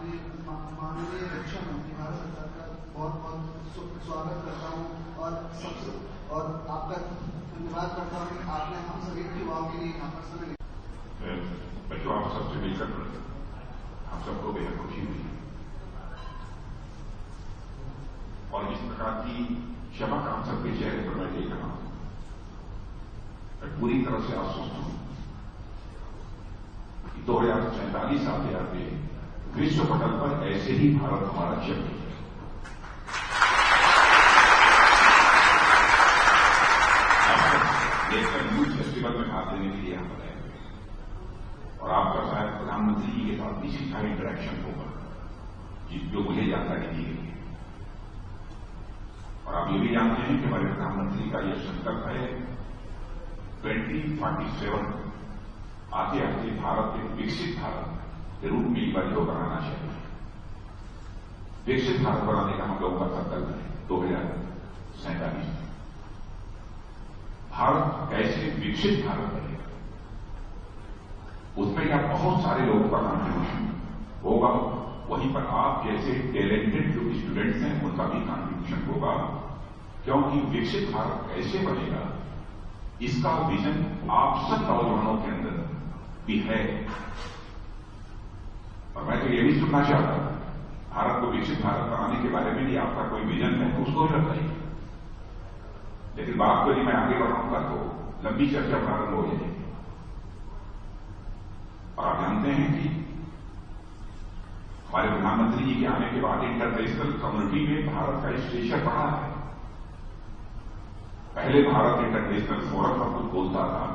माननीय रक्षा मंत्री भारत सरकार का बहुत बहुत स्वागत करता हूँ और आपका धन्यवाद करता हूँ कि आपने हम सभी युवाओं के लिए यहाँ पर समय बच्चों, आप सबसे मिलकर हम सबको बेहद खुशी हुई और इस प्रकार की चमक हम सबके चेहरे पर मैं देख रहा हूं। मैं पूरी तरह से आश्वस्त हूं कि 2047 आते आते विश्व पटल पर ऐसे ही भारत हमारा चमके। यूथ फेस्टिवल में भाग लेने के लिए यहां पर आए और आपका शायद प्रधानमंत्री जी के साथ भी सीधा इंटरेक्शन होगा जो मुझे जानकारी दी गई है। और आप ये भी जानते हैं कि हमारे प्रधानमंत्री का यह संकल्प है 2047 आते आते भारत एक विकसित भारत के रूप में एक बार जो बनाना चाहिए। विकसित भारत बनाने का हम लोगों का संकल्प है 2047 में। भारत कैसे विकसित भारत बनेगा, उसमें क्या बहुत सारे लोगों का कॉन्ट्रीब्यूशन होगा। वहीं पर आप जैसे टैलेंटेड जो स्टूडेंट्स हैं उनका भी कॉन्ट्रीब्यूशन होगा, क्योंकि विकसित भारत कैसे बनेगा इसका विजन आप सब नौजवानों के अंदर भी है। और मैं तो ये भी सुनना चाहता हूं, भारत को विकसित भारत बनाने के बारे में भी आपका कोई विजन है तो उसको भी बताइए। लेकिन बात को यदि मैं आगे बढ़ाऊंगा तो लंबी चर्चा प्रारंभ हो जाएगी। और आप जानते हैं कि हमारे प्रधानमंत्री जी के आने के बाद इंटरनेशनल कम्युनिटी में भारत का स्टेचर बढ़ा है। पहले भारत इंटरनेशनल फोरम पर कुछ बोलता था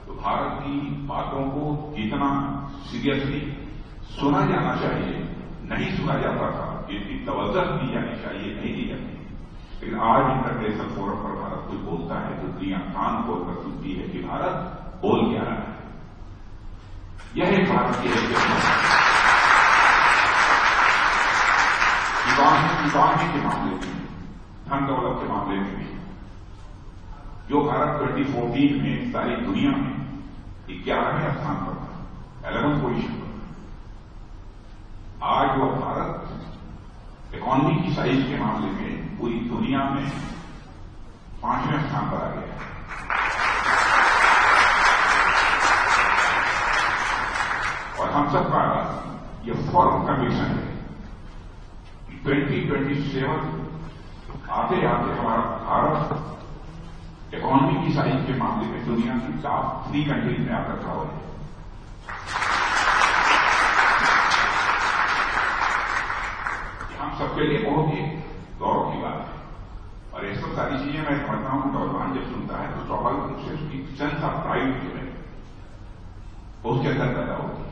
तो भारत की बातों को जितना सीरियसली सुना जाना चाहिए नहीं सुना जाता था, जितनी तवज्जो दी जानी चाहिए नहीं दी जाती। लेकिन आज इंटरनेशनल फोरम पर भारत कुछ बोलता है तो दुनिया कान खोलकर सुनती है कि भारत बोल क्या रहा है। यह एक भारत की हैसियत इकॉनमी के मामले में, धन दौलत के मामले में भी, जो भारत 2014 में सारी दुनिया में 11वें स्थान पर था, 11th पोजीशन पर, आज वह भारत इकॉनमी की साइज के मामले में पूरी दुनिया में 5वें स्थान पर आ गया है। और हम सबका यह फर्म कन्विक्शन है 2027 आते आते हमारा भारत इकॉनमी की साइज के मामले में दुनिया की टॉप 3 कंट्रीज में आकर खड़ा है। हम सबके लिए बहुत ही गौरव की बात है। और ये सब सारी चीजें मैं समझता हूं नौजवान जब सुनता है तो स्वाभाविक रूप से उसकी सेंस ऑफ प्राइड जो है उसके अंदर पैदा होती है।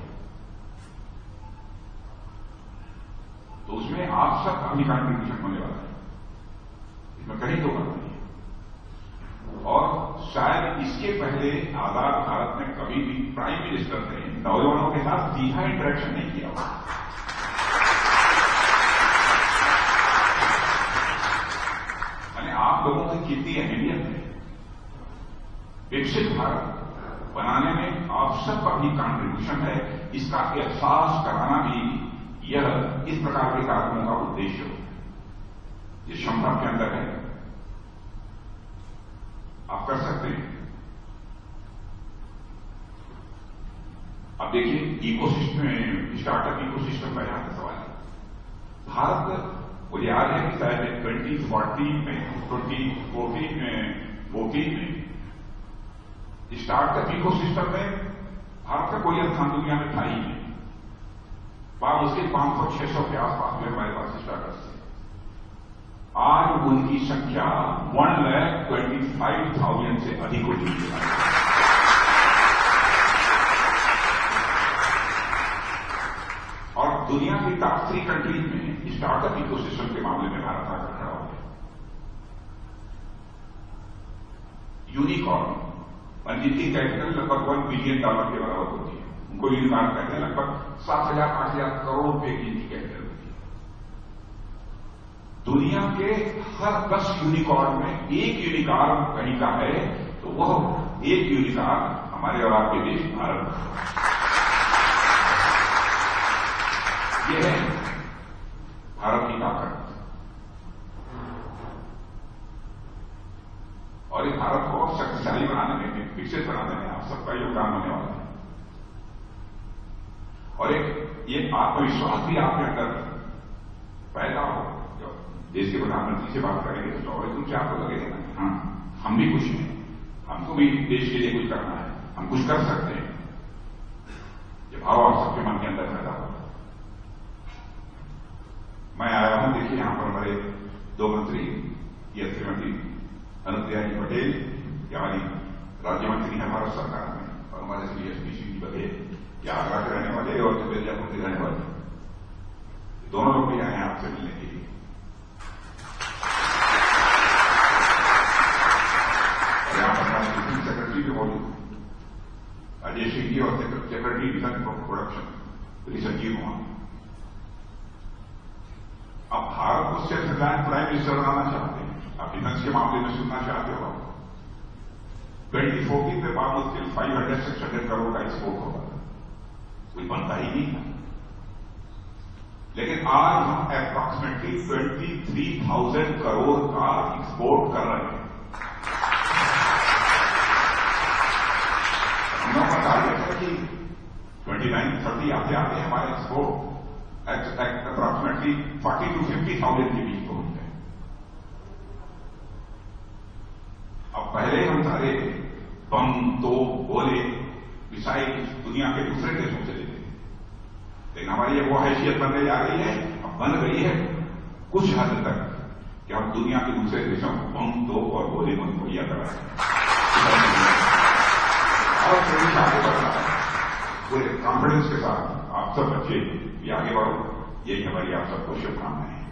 तो उसमें आप सब का भी कॉन्ट्रीब्यूशन होने वाला है, इसमें कहीं तो बात नहीं है। और शायद इसके पहले आजाद भारत में कभी भी प्राइम मिनिस्टर ने नौजवानों के साथ सीधा इंटरेक्शन नहीं किया हुआ। यानी आप लोगों की कितनी अहमियत है विकसित भारत बनाने में, आप सबका भी कॉन्ट्रीब्यूशन है, इसका एहसास कराना भी यह इस प्रकार के कार्यक्रमों का उद्देश्य हो। ये क्षमता के अंदर है, आप कर सकते हैं। अब देखिए इकोसिस्टम, स्टार्टअप इकोसिस्टम का यहां का सवाल है। भारत, मुझे याद है कि शायद 2014 में स्टार्टअप इकोसिस्टम में भारत का कोई स्थान दुनिया में था ही नहीं। बात उसके 500-600 के आसपास में हमारे पास स्टार्टअप थे। आज उनकी संख्या 1,25,000 से अधिक हो चुकी है। और दुनिया की टॉप 3 कंट्रीज में स्टार्टअप इकोसिस्टम के मामले में भारत आकर खड़ा हो गया। यूनिकॉर्न जिनकी कैपिटल लगभग $1 बिलियन के बराबर होती है, उनको यूनिकॉर्न कहते हैं। लगभग 7,000-8,000 करोड़ रुपए की इनकी कैपिटल होती है। दुनिया के हर 10 यूनिकॉर्न में एक यूनिकॉर्न कहीं का है तो वह एक यूनिकॉर्न हमारे और आपके देश भारत। यह है बड़ी ताकत और इस भारत को शक्तिशाली बनाने में, विकसित बनाने में आप सबका योगदान होने वाला है। और एक ये आत्मविश्वास भी आपके अंदर पैदा हो। जब देश के प्रधानमंत्री से बात करेंगे तो स्वाभाविक रूप से आपको लगेगा ना, हाँ हम भी कुछ हैं, हमको भी देश के लिए कुछ करना है, हम कुछ कर सकते हैं। ये भाव आप सबके मन के अंदर पैदा होगा। मैं आया हूं, देखिए यहां पर हमारे दो मंत्री, ये श्रीमती अनुप्रिया जी पटेल, ये हमारी राज्य मंत्री है भारत सरकार में, और हमारे श्री एसपी जी बघेल, ये आगरा के रहने वाले और मिर्जापुर के रहने वाले, दोनों लोग भी आए हैं आपसे मिलने के लिए। और यहां पर हमारे डिफेंस सेक्रेटरी भी मौजूद हैं, अजय सिंह जी, और secretary defence production Shri Sanjeev Kumar. अब भारत को सेल्फ प्राइम मिनिस्टर बनाना चाहते हैं, आप डिफेंस के मामले में सुनना चाहते हो। 2014 में बामुश्किल 500-600 करोड़ का एक्सपोर्ट होगा, कोई बनता ही नहीं था। लेकिन आज हम अप्रॉक्सीमेटली 23,000 करोड़ का एक्सपोर्ट कर रहे हैं। हम लोगों का टारगेट है कि 29-30 आते आते हमारे एक्सपोर्ट अप्रॉक्सीमेटली 40,000-50,000 के बीच पहुंच गए। अब पहले हम सारे बम, तोप, गोले, मिसाइल दुनिया के दूसरे देशों से लेते थे, लेकिन हमारी वो हैसियत बनने जा रही है, अब बन गई है कुछ हद तक कि हम दुनिया के दूसरे देशों को बम, तोप और गोले मुहैया करा रहे हैं। और थोड़ी आगे बढ़ना है पूरे कॉन्फिडेंस के साथ। आप सब बच्चे भी आगे बढ़ो, यही हमारी आप सबको शुभकामनाएं हैं।